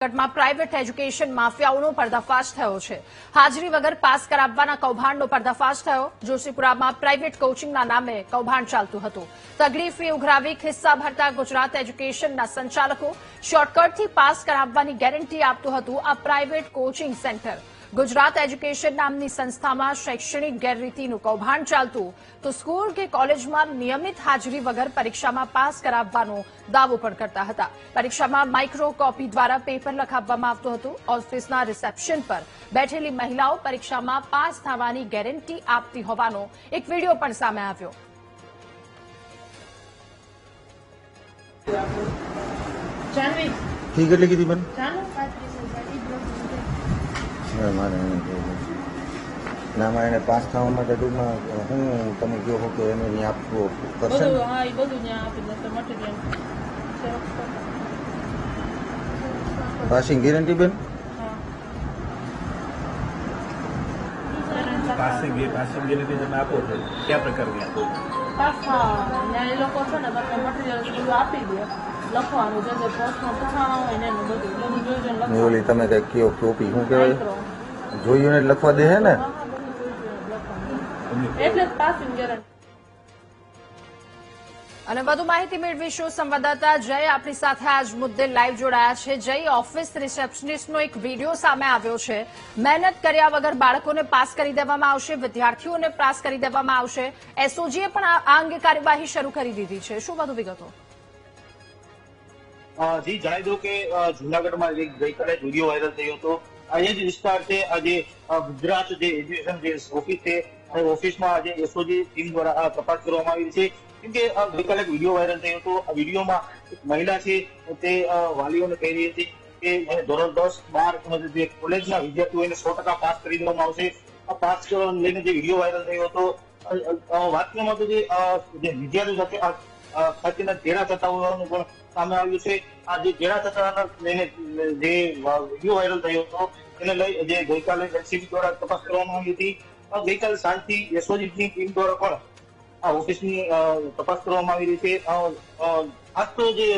માં private education માફિયાઓનો પર્દાફાશ થયો છે। હાજરી વગર પાસ કરાવવાના કૌભાંડનો પર્દાફાશ થયો। જોશીપુરામાં પ્રાઇવેટ કોચિંગના નામે કૌભાંડ ચાલતું હતું। તગડી ફી ઉઘરાવી ખિસ્સા ભરતા ગુજરાત એજ્યુકેશનના સંચાલકો શોર્ટકટથી પાસ કરાવવાની ગેરંટી આપતું હતું આ private coaching centre. Gujarat education નામની સંસ્થામાં શૈક્ષણિક ગેરરીતિનું કૌભાંડ ચાલતું તો સ્કૂલ કે કોલેજમાં નિયમિત હાજરી વગર પરીક્ષામાં પાસ કરાવવાનો દાવો પણ કરતા હતા। પરીક્ષામાં માઇક્રો કોપી દ્વારા પેપર લખાવવામાં આવતું હતું। ઓફિસના રિસેપ્શન પર બેઠેલી મહિલાઓ પરીક્ષામાં પાસ થવાની ગેરંટી આપતી હોવાનો એક વિડીયો પણ સામે આવ્યો। ફી કેટલી કીધી બેન? નામાં એને પાસ થવા માટે ટૂંકમાં હું તમે કહો છો કે એને ત્યાં આપવું કરશે? હા, એ બધું ત્યાં આપી દેશે મટીરિયલ। પાસિંગ ગેરંટી બેન? પાસિંગ ગેરંટી તમે આપો છો કયા પ્રકારની આપો? ત્યાં એ લોકો છે ને તમને મટીરિયલ બધું આપી દે લખવાનું, જે પ્રશ્નો પૂછાણા હોય ને એનું બધું જોઈને ઓલી તમે કઈ કયો કોપી શું કહેવાય જોયું ને લખવા દે હે ને એટલે પાસિંગ ગેરંટી। અને વધુ માહિતી મેળવીશું સંવાદદાતા જય આપણી સાથે આજ મુદ્દે લાઈવ જોડાયા છે। જય, ઓફિસ રિસેપ્શનિસ્ટનો એક વિડીયો સામે આવ્યો છે। મહેનત કર્યા વગર બાળકોને પાસ કરી દેવામાં આવશે, વિદ્યાર્થીઓને પાસ કરી દેવામાં આવશે। એસઓજીએ પણ આ અંગે કાર્યવાહી શરૂ કરી દીધી છે। શું વધુ વિગતો? જી જણાવી દઉં કે જુનાગઢમાં ગઈકાલે વિડીયો વાયરલ થયો હતો। આ એ જ વિસ્તાર છે। આજે ગુજરાત જે એજ્યુકેશન જે ઓફિસ છે ઓફિસમાં આજે એસઓજી ટીમ દ્વારા તપાસ કરવામાં આવી છે। કેમ કે ગઈકાલે વિડીયો વાયરલ થયો હતો। આ વિડીયોમાં એક મહિલા છે તે વાલીઓને કહી રહી હતી કે ધોરણ 10, 12 જે કોલેજના વિદ્યાર્થીઓને 100% પાસ કરી દેવામાં આવશે। આ પાસ લઈને જે વિડીયો વાયરલ થયો હતો વાત કરવામાં તો જે વિદ્યાર્થીઓ સાથે તેડા થતા હોવાનું પણ સામે આવ્યું છે। આ જે તેડા થતા લઈને જે વિડીયો વાયરલ થયો હતો એને લઈ જે ગઈકાલે એલસીબી દ્વારા તપાસ કરવામાં આવી હતી। ગઈકાલે સાંજથી એસઓજીની ટીમ દ્વારા પણ આ ઓફિસની તપાસ કરવામાં આવી રહી છે। આજ તો જે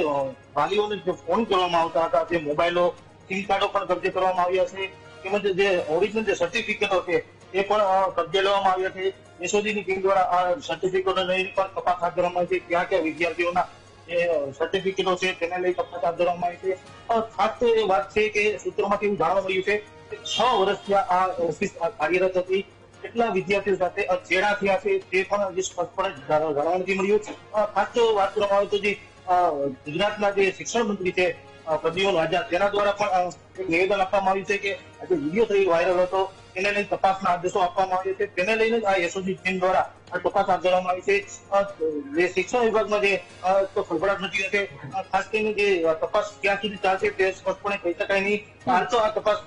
વાલીઓને જે ફોન કરવામાં આવતા હતા તે મોબાઈલો, સિમ કાર્ડો પણ કબજે કરવામાં આવ્યા છે, તેમજ જે ઓરિજિનલ જે સર્ટિફિકેટો છે એ પણ કબજે લેવામાં આવ્યા છે। એસઓજીની ટીમ દ્વારા આ સર્ટિફિકેટો લઈને પણ તપાસ હાથ ધરવામાં આવી છે। ક્યાં ક્યાં વિદ્યાર્થીઓના જે સર્ટિફિકેટો છે તેને લઈ તપાસ હાથ ધરવામાં આવી છે। ખાસ તો એ વાત છે કે સૂત્રોમાંથી એવું જાણવા મળ્યું છે કે 6 વર્ષથી આ ઓફિસ કાર્યરત હતી। કેટલા વિદ્યાર્થીઓ સાથે ચેડા થયા છે તે પણ હજી સ્પષ્ટપણે જાણવા નથી મળ્યું। ખાસ તો વાત કરવામાં આવે તો જે ગુજરાતના જે શિક્ષણ મંત્રી છે પ્રદ્યુમ્ન વાઝા તેના દ્વારા પણ એક નિવેદન આપવામાં આવ્યું છે કે આજે વિડીયો થઈ વાયરલ હતો તેને લઈને તપાસના આદેશો આપવામાં આવ્યા છે। તેને લઈને આ એસઓજી ટીમ દ્વારા આ તપાસ હાથ ધરવામાં આવી છે। જે શિક્ષણ વિભાગમાં જે ખળભળાટ મચી છે ખાસ કરીને જે તપાસ ક્યાં સુધી ચાલશે તે સ્પષ્ટપણે કહી શકાય નહીં। હાલ તો આ તપાસ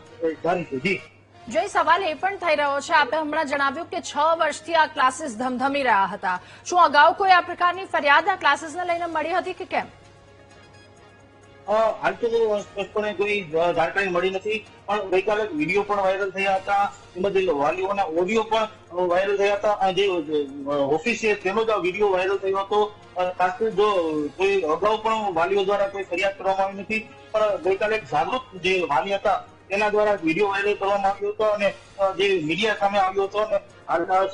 જારી છે। જી જય, સવાલ એ પણ થઈ રહ્યો છે, આપે હમણાં જણાવ્યું કે 6 વર્ષથી આ ક્લાસીસ ધમધમી રહ્યા હતા। શું અગાઉ કોઈ આ પ્રકારની ફરિયાદ આ ક્લાસીસને લઈને મળી હતી કે કેમ? હાલ તો સ્પષ્ટપણે કોઈ જાણકારી મળી નથી, પણ ગઈકાલે વિડીયો પણ વાયરલ થયા હતા, તેમજ વાલીઓના ઓડિયો પણ વાયરલ થયા હતા। જે ઓફિસ છે તેનો જ વિડીયો વાયરલ થયો હતો। ખાસ કરીને જો કોઈ અગાઉ પણ વાલીઓ દ્વારા કોઈ ફરિયાદ કરવામાં આવી નથી, પણ ગઈકાલે જાગૃત જે વાલી હતા તેના દ્વારા વિડીયો વાયરલ કરવામાં આવ્યો હતો અને જે મીડિયા સામે આવ્યો હતો અને હાલ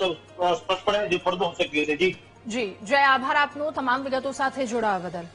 સ્પષ્ટપણે જે પડદો શક્યો છે। જી જી જય, આભાર આપનો તમામ વિગતો સાથે જોડાવા બદલ।